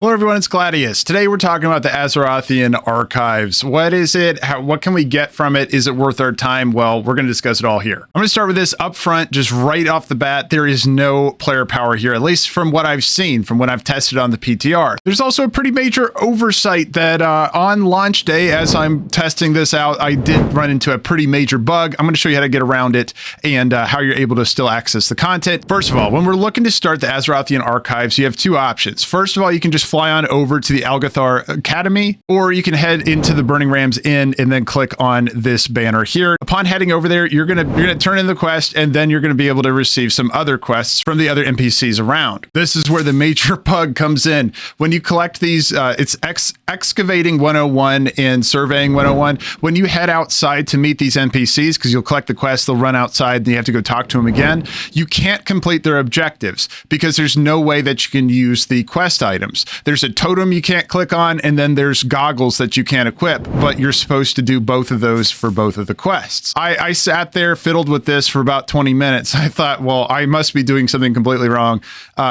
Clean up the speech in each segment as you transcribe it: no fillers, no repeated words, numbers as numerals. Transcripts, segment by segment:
Hello everyone, it's Gladius. Today we're talking about the Azerothian Archives. What is it? What can we get from it? Is it worth our time? Well, we're going to discuss it all here. I'm going to start with this up front, just right off the bat. There is no player power here, at least from what I've seen, from what I've tested on the PTR. There's also a pretty major oversight that on launch day, as I'm testing this out, I did run into a pretty major bug. I'm going to show you how to get around it and how you're able to still access the content. First of all, when we're looking to start the Azerothian Archives, you have two options. First of all, you can just fly on over to the Algathar Academy, or you can head into the Burning Rams Inn and then click on this banner here. Upon heading over there, you're gonna turn in the quest, and then you're gonna be able to receive some other quests from the other NPCs around. This is where the major bug comes in. When you collect these, it's excavating 101 and surveying 101. When you head outside to meet these NPCs, because you'll collect the quest, they'll run outside and you have to go talk to them again. You can't complete their objectives because there's no way that you can use the quest items. There's a totem you can't click on, and then there's goggles that you can't equip, but you're supposed to do both of those for both of the quests. I sat there, fiddled with this for about 20 minutes. I thought, well, I must be doing something completely wrong.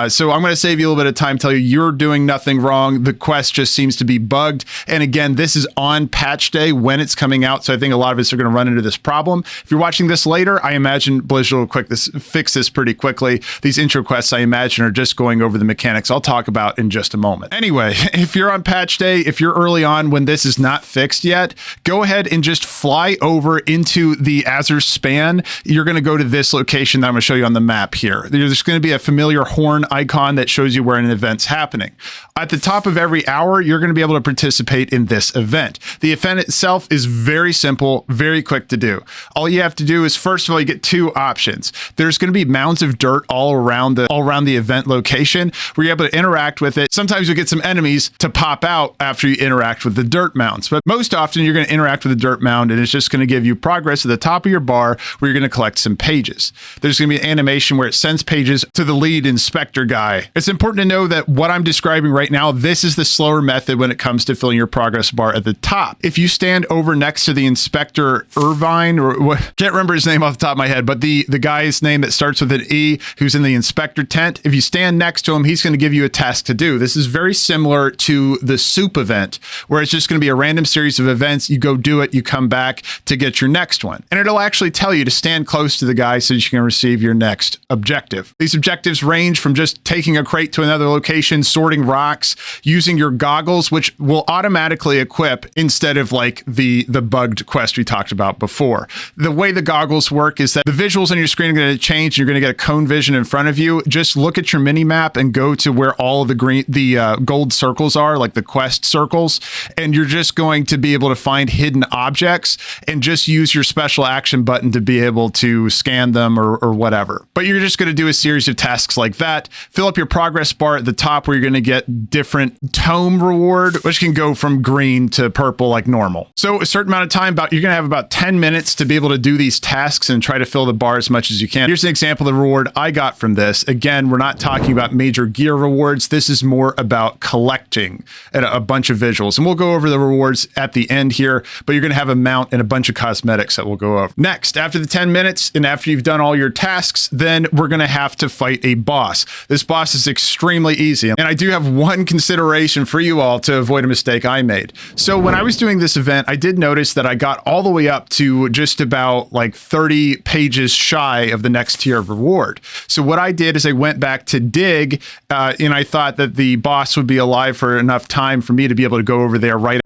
So I'm going to save you a little bit of time, tell you you're doing nothing wrong. The quest just seems to be bugged. And again, this is on patch day when it's coming out. So I think a lot of us are going to run into this problem. If you're watching this later, I imagine Blizzard will fix this pretty quickly. These intro quests, I imagine, are just going over the mechanics I'll talk about in just a moment. Anyway, if you're on patch day, if you're early on when this is not fixed yet, go ahead and just fly over into the Azer span. You're going to go to this location that I'm going to show you on the map here. There's going to be a familiar horn icon that shows you where an event's happening. At the top of every hour, you're going to be able to participate in this event. The event itself is very simple, very quick to do. All you have to do is, first of all, you get two options. There's going to be mounds of dirt all around the event location where you're able to interact with it. Sometimes you get some enemies to pop out after you interact with the dirt mounds, but most often you're going to interact with the dirt mound and it's just going to give you progress at the top of your bar where you're going to collect some pages. There's going to be an animation where it sends pages to the lead inspector guy. It's important to know that what I'm describing right now, this is the slower method when it comes to filling your progress bar at the top. If you stand over next to the inspector Irvine, or what, can't remember his name off the top of my head, but the guy's name that starts with an E, who's in the inspector tent, if you stand next to him, he's going to give you a task to do. This is very similar to the soup event, where it's just going to be a random series of events. You go do it, you come back to get your next one. And it'll actually tell you to stand close to the guy so you can receive your next objective. These objectives range from just taking a crate to another location, sorting rocks, using your goggles, which will automatically equip instead of like the bugged quest we talked about before. The way the goggles work is that the visuals on your screen are going to change. You're going to get a cone vision in front of you. Just look at your mini map and go to where all of the gold circles are, like the quest circles, and you're just going to be able to find hidden objects and just use your special action button to be able to scan them or whatever. But you're just going to do a series of tasks like that. Fill up your progress bar at the top where you're going to get different tome reward, which can go from green to purple like normal. So a certain amount of time, you're going to have about 10 minutes to be able to do these tasks and try to fill the bar as much as you can. Here's an example of the reward I got from this. Again, we're not talking about major gear rewards. This is more about collecting a bunch of visuals, and we'll go over the rewards at the end here, but you're going to have a mount and a bunch of cosmetics that we'll go over. Next, after the 10 minutes and after you've done all your tasks, then we're going to have to fight a boss. This boss is extremely easy, and I do have one consideration for you all to avoid a mistake I made. So when I was doing this event, I did notice that I got all the way up to just about like 30 pages shy of the next tier of reward. So what I did is I went back to dig, and I thought that the boss would be alive for enough time for me to be able to go over there right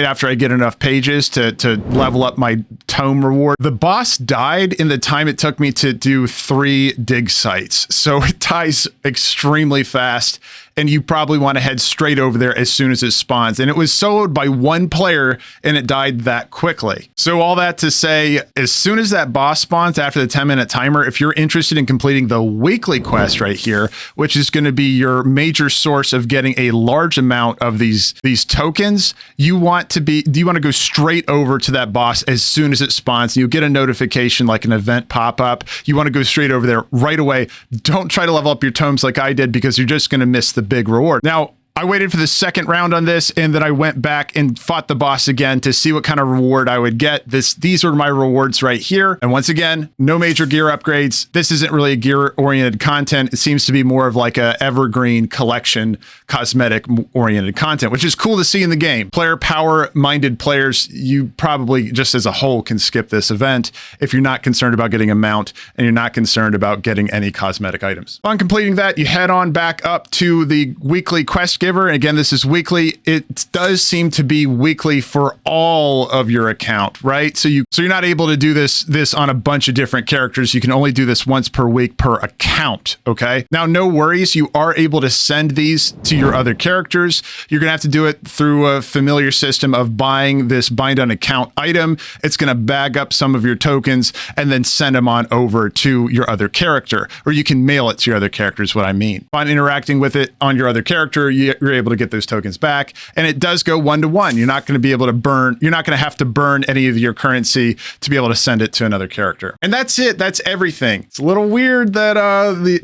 after I get enough pages to level up my tome reward. The boss died in the time it took me to do 3 dig sites. So it dies extremely fast, and you probably want to head straight over there as soon as it spawns. And it was soloed by one player, and it died that quickly. So all that to say, as soon as that boss spawns after the 10-minute timer, if you're interested in completing the weekly quest right here, which is going to be your major source of getting a large amount of these tokens, you want to go straight over to that boss as soon as it spawns. You'll get a notification like an event pop up. You want to go straight over there right away. Don't try to level up your tomes like I did, because you're just going to miss the big reward. Now, I waited for the second round on this, and then I went back and fought the boss again to see what kind of reward I would get. These are my rewards right here. And once again, no major gear upgrades. This isn't really a gear-oriented content. It seems to be more of like a evergreen collection, cosmetic-oriented content, which is cool to see in the game. Player power-minded players, you probably, just as a whole, can skip this event if you're not concerned about getting a mount and you're not concerned about getting any cosmetic items. On completing that, you head on back up to the weekly quest giver. And again, this is weekly. It does seem to be weekly for all of your account, right? So you're not able to do this on a bunch of different characters. You can only do this once per week per account, okay? Now, no worries. You are able to send these to your other characters. You're going to have to do it through a familiar system of buying this bind on account item. It's going to bag up some of your tokens and then send them on over to your other character, or you can mail it to your other character is what I mean. On interacting with it on your other character, you're able to get those tokens back, and it does go 1-to-1. You're not going to be able to burn, you're not going to have to burn any of your currency to be able to send it to another character. And that's it. That's everything. It's a little weird that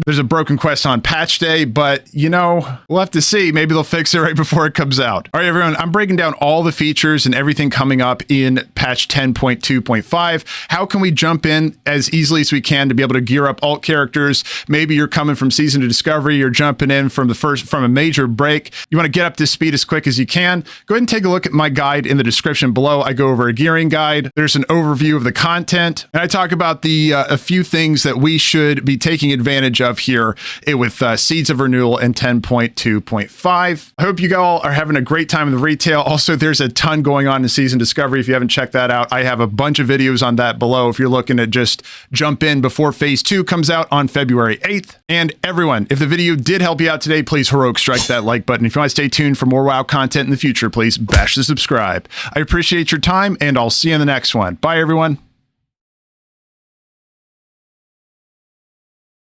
there's a broken quest on patch day, but you know, we'll have to see. Maybe they'll fix it right before it comes out. All right, everyone, I'm breaking down all the features and everything coming up in patch 10.2.5. How can we jump in as easily as we can to be able to gear up alt characters? Maybe you're coming from season to discovery, you're jumping in from a major break. You want to get up to speed as quick as you can. Go ahead and take a look at my guide in the description below. I go over a gearing guide. There's an overview of the content, and I talk about a few things that we should be taking advantage of here with Seeds of Renewal and 10.2.5. I hope you all are having a great time in the retail. Also, there's a ton going on in season discovery. If you haven't checked that out, I have a bunch of videos on that below if you're looking to just jump in before phase 2 comes out on February 8th. And everyone, if the video did help you out today, please heroic strike that like button. If you want to stay tuned for more WoW content in the future, please bash the subscribe. I appreciate your time, and I'll see you in the next one. Bye, everyone.